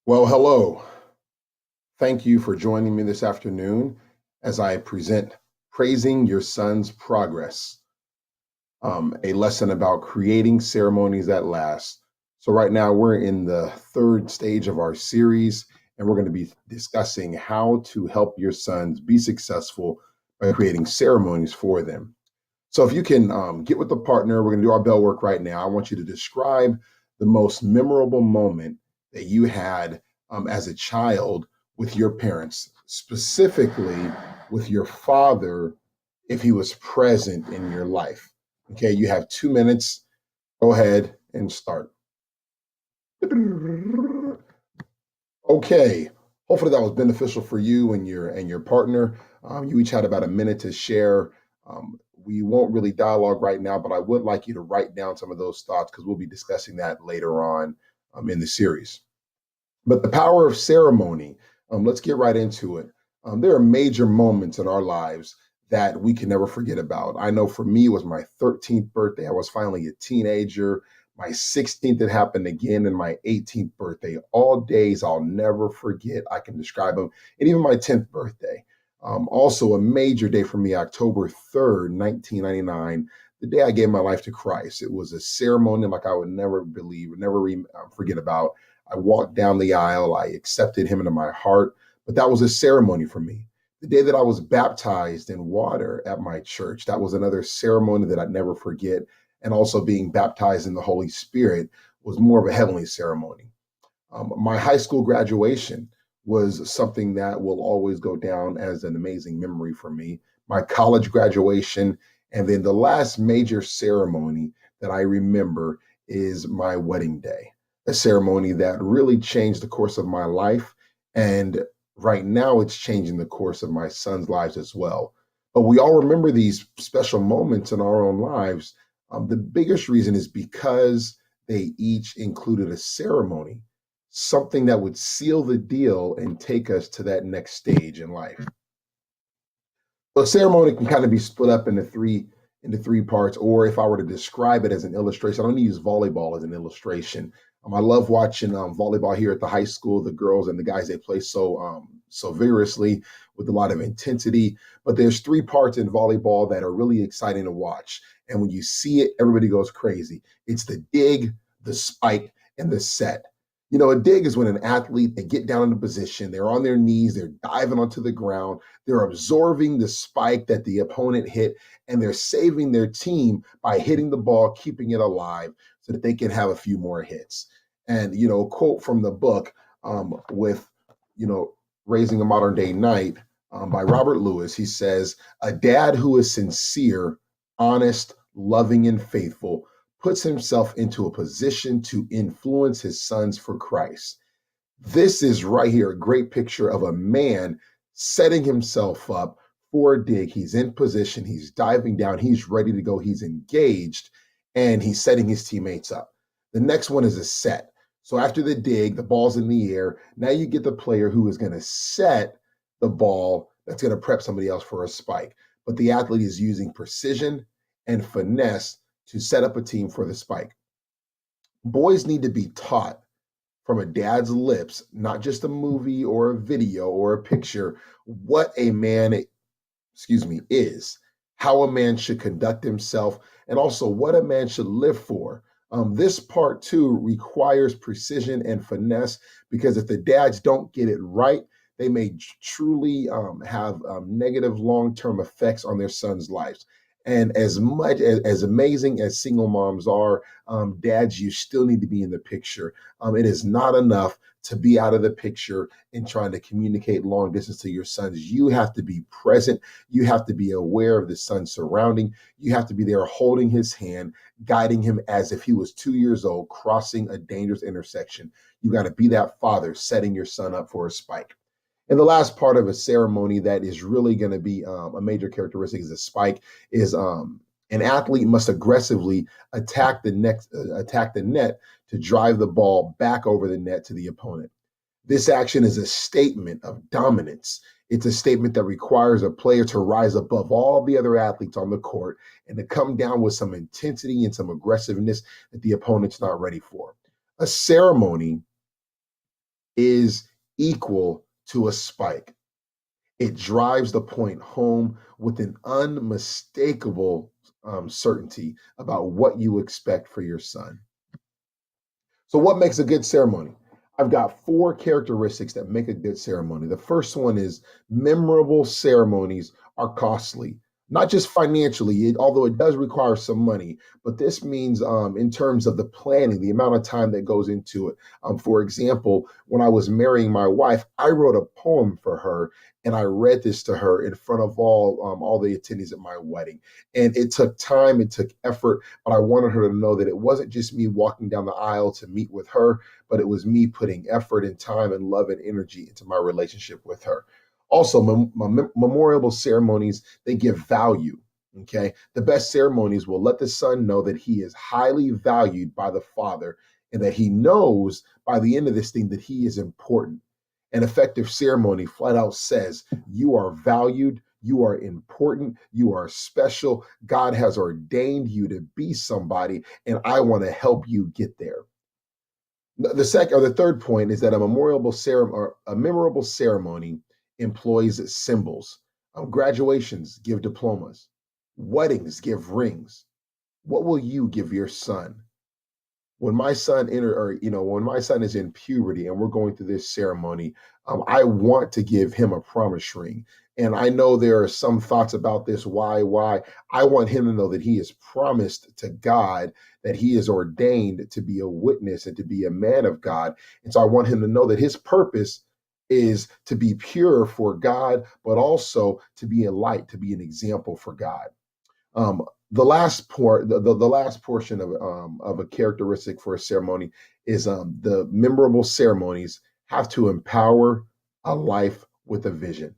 Well, hello. Thank you for joining me this afternoon as I present Praising Your Son's Progress, a lesson about creating ceremonies that last. So, right now, we're in the third stage of our series, and we're going to be discussing how to help your sons be successful by creating ceremonies for them. So, if you can get with the partner, we're going to do our bell work right now. I want you to describe the most memorable moment that you had as a child with your parents, specifically with your father, if he was present in your life. Okay, you have 2 minutes. Go ahead and start. Okay. Hopefully that was beneficial for you and your partner. You each had about a minute to share. We won't really dialogue right now, but I would like you to write down some of those thoughts because we'll be discussing that later on in the series. But the power of ceremony, let's get right into it. There are major moments in our lives that we can never forget about. I know for me, it was my 13th birthday. I was finally a teenager. My 16th, it happened again, and my 18th birthday. All days I'll never forget. I can describe them. And even my 10th birthday. Also, a major day for me, October 3rd, 1999, the day I gave my life to Christ. It was a ceremony like I would never believe, never forget about. I walked down the aisle. I accepted him into my heart. But that was a ceremony for me. The day that I was baptized in water at my church, that was another ceremony that I'd never forget. And also being baptized in the Holy Spirit was more of a heavenly ceremony. My high school graduation was something that will always go down as an amazing memory for me. My college graduation, and then the last major ceremony that I remember is my wedding day, a ceremony that really changed the course of my life. And right now, it's changing the course of my son's lives as well. But we all remember these special moments in our own lives. The biggest reason is because they each included a ceremony, something that would seal the deal and take us to that next stage in life. So a ceremony can kind of be split up into three parts, or if I were to describe it as an illustration, I'm going to use volleyball as an illustration. I love watching volleyball here at the high school. The girls and the guys, they play so vigorously with a lot of intensity. But there's three parts in volleyball that are really exciting to watch. And when you see it, everybody goes crazy. It's the dig, the spike, and the set. You know, a dig is when an athlete, they get down in a position, they're on their knees, they're diving onto the ground, they're absorbing the spike that the opponent hit, and they're saving their team by hitting the ball, keeping it alive so that they can have a few more hits. And, a quote from the book with, Raising a Modern Day Knight by Robert Lewis, he says, a dad who is sincere, honest, loving, and faithful puts himself into a position to influence his sons for Christ. This is right here a great picture of a man setting himself up for a dig. He's in position, he's diving down, he's ready to go, he's engaged, and he's setting his teammates up. The next one is a set. So after the dig, the ball's in the air. Now you get the player who is going to set the ball that's going to prep somebody else for a spike. But the athlete is using precision and finesse to set up a team for the spike. Boys need to be taught from a dad's lips, not just a movie or a video or a picture, what a man, is, how a man should conduct himself, and also what a man should live for. This part too requires precision and finesse because if the dads don't get it right, they may truly have negative long-term effects on their sons' lives. And as much as amazing as single moms are, dads, you still need to be in the picture. It is not enough to be out of the picture and trying to communicate long distance to your sons. You have to be present. You have to be aware of the son's surrounding. You have to be there holding his hand, guiding him as if he was 2 years old, crossing a dangerous intersection. You got to be that father setting your son up for a spike. And the last part of a ceremony that is really going to be a major characteristic is a spike is an athlete must aggressively attack the net to drive the ball back over the net to the opponent. This action is a statement of dominance. It's a statement that requires a player to rise above all the other athletes on the court and to come down with some intensity and some aggressiveness that the opponent's not ready for. A ceremony is equal to a spike. It drives the point home with an unmistakable certainty about what you expect for your son. So, what makes a good ceremony? I've got four characteristics that make a good ceremony. The first one is memorable ceremonies are costly, not just financially, although it does require some money, but this means in terms of the planning, the amount of time that goes into it. For example, when I was marrying my wife, I wrote a poem for her and I read this to her in front of all the attendees at my wedding. And it took time, it took effort, but I wanted her to know that it wasn't just me walking down the aisle to meet with her, but it was me putting effort and time and love and energy into my relationship with her. Also, memorial ceremonies, they give value. Okay. The best ceremonies will let the son know that he is highly valued by the father and that he knows by the end of this thing that he is important. An effective ceremony flat out says, you are valued, you are important, you are special. God has ordained you to be somebody, and I want to help you get there. The second or the third point is that a memorable ceremony employs symbols. Graduations give diplomas, weddings give rings. What will you give your son? When my son when my son is in puberty and we're going through this ceremony, I want to give him a promise ring. And I know there are some thoughts about this. Why? I want him to know that he is promised to God, that he is ordained to be a witness and to be a man of God. And so I want him to know that his purpose is to be pure for God, but also to be a light, to be an example for God. Um, the last portion of a characteristic for a ceremony is the memorable ceremonies have to empower a life with a vision.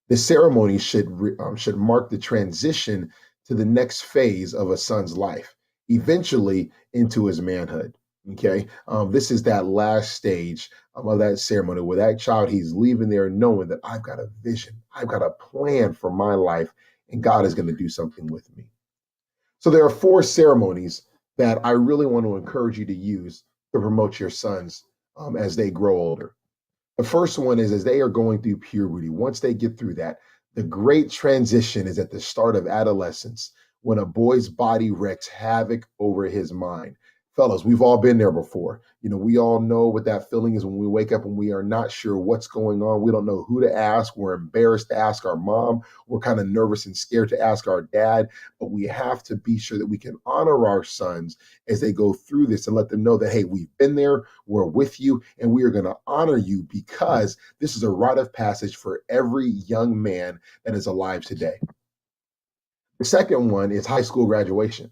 The ceremony should mark the transition to the next phase of a son's life, eventually into his manhood. Okay, this is that last stage of that ceremony where that child, he's leaving there knowing that I've got a vision, I've got a plan for my life, and God is going to do something with me. So there are four ceremonies that I really want to encourage you to use to promote your sons as they grow older. The first one is as they are going through puberty, once they get through that, the great transition is at the start of adolescence when a boy's body wreaks havoc over his mind. Fellas, we've all been there before. We all know what that feeling is when we wake up and we are not sure what's going on. We don't know who to ask. We're embarrassed to ask our mom. We're kind of nervous and scared to ask our dad. But we have to be sure that we can honor our sons as they go through this and let them know that, hey, we've been there, we're with you, and we are going to honor you because this is a rite of passage for every young man that is alive today. The second one is high school graduation.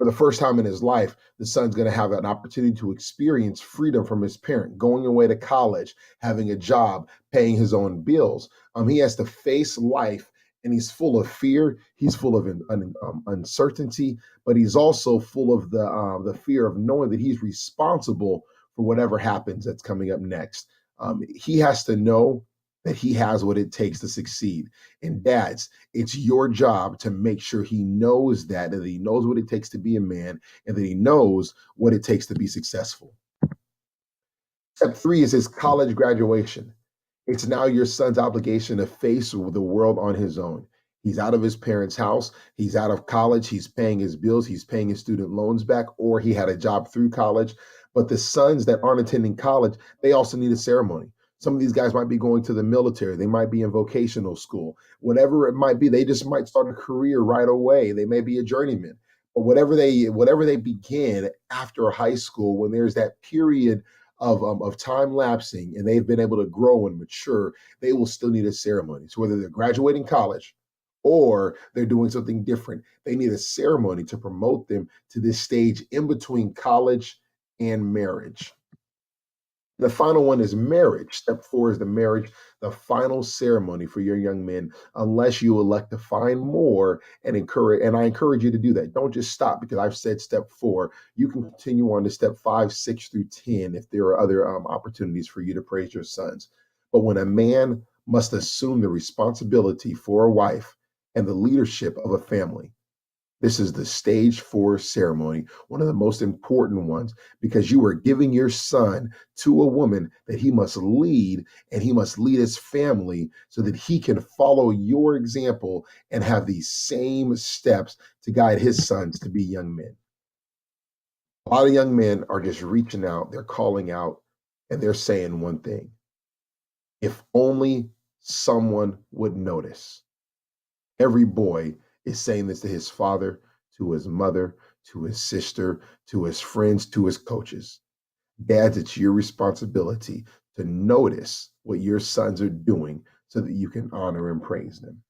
For the first time in his life, the son's going to have an opportunity to experience freedom from his parent, going away to college, having a job, paying his own bills. He has to face life, and he's full of fear. He's full of uncertainty, but he's also full of the fear of knowing that he's responsible for whatever happens that's coming up next. He has to know that he has what it takes to succeed. And dads, it's your job to make sure he knows that he knows what it takes to be a man and that he knows what it takes to be successful. Step three is his college graduation. It's now your son's obligation to face the world on his own. He's out of his parents' house. He's out of college. He's paying his bills. He's paying his student loans back, or he had a job through college. But the sons that aren't attending college, they also need a ceremony. Some of these guys might be going to the military. They might be in vocational school. Whatever it might be, they just might start a career right away. They may be a journeyman. But whatever they begin after high school, when there's that period of time lapsing and they've been able to grow and mature, they will still need a ceremony. So whether they're graduating college or they're doing something different, they need a ceremony to promote them to this stage in between college and marriage. The final one is marriage. Step four is the marriage, the final ceremony for your young men, unless you elect to find more and I encourage you to do that. Don't just stop because I've said step four. You can continue on to step 5, 6 through 10 if there are other opportunities for you to praise your sons. But when a man must assume the responsibility for a wife and the leadership of a family, This is the stage 4 ceremony, one of the most important ones, because you are giving your son to a woman that he must lead, and he must lead his family so that he can follow your example and have these same steps to guide his sons to be young men. A lot of young men are just reaching out, they're calling out, and they're saying one thing: if only someone would notice. Every boy is saying this to his father, to his mother, to his sister, to his friends, to his coaches. Dads, it's your responsibility to notice what your sons are doing so that you can honor and praise them.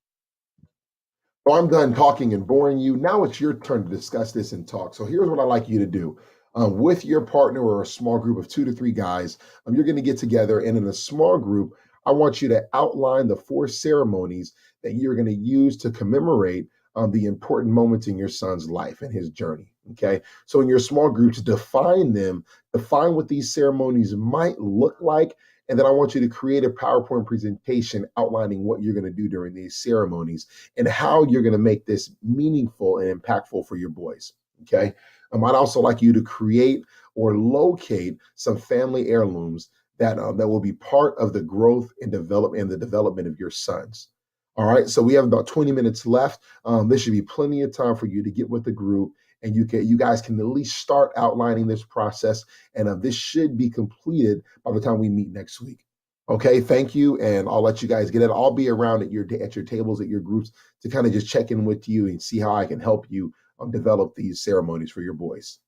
So I'm done talking and boring you. Now it's your turn to discuss this and talk. So here's what I like you to do. With your partner or a small group of 2 to 3 guys, you're going to get together, and in a small group, I want you to outline the 4 ceremonies that you're going to use to commemorate the important moments in your son's life and his journey. Okay. So in your small groups, define them, define what these ceremonies might look like. And then I want you to create a PowerPoint presentation outlining what you're going to do during these ceremonies and how you're going to make this meaningful and impactful for your boys. Okay. I'd also like you to create or locate some family heirlooms that will be part of the growth and development of your sons. All right. So we have about 20 minutes left. There should be plenty of time for you to get with the group, and you guys can at least start outlining this process. And this should be completed by the time we meet next week. Okay, thank you, and I'll let you guys get it. I'll be around at your tables at your groups to kind of just check in with you and see how I can help you develop these ceremonies for your boys.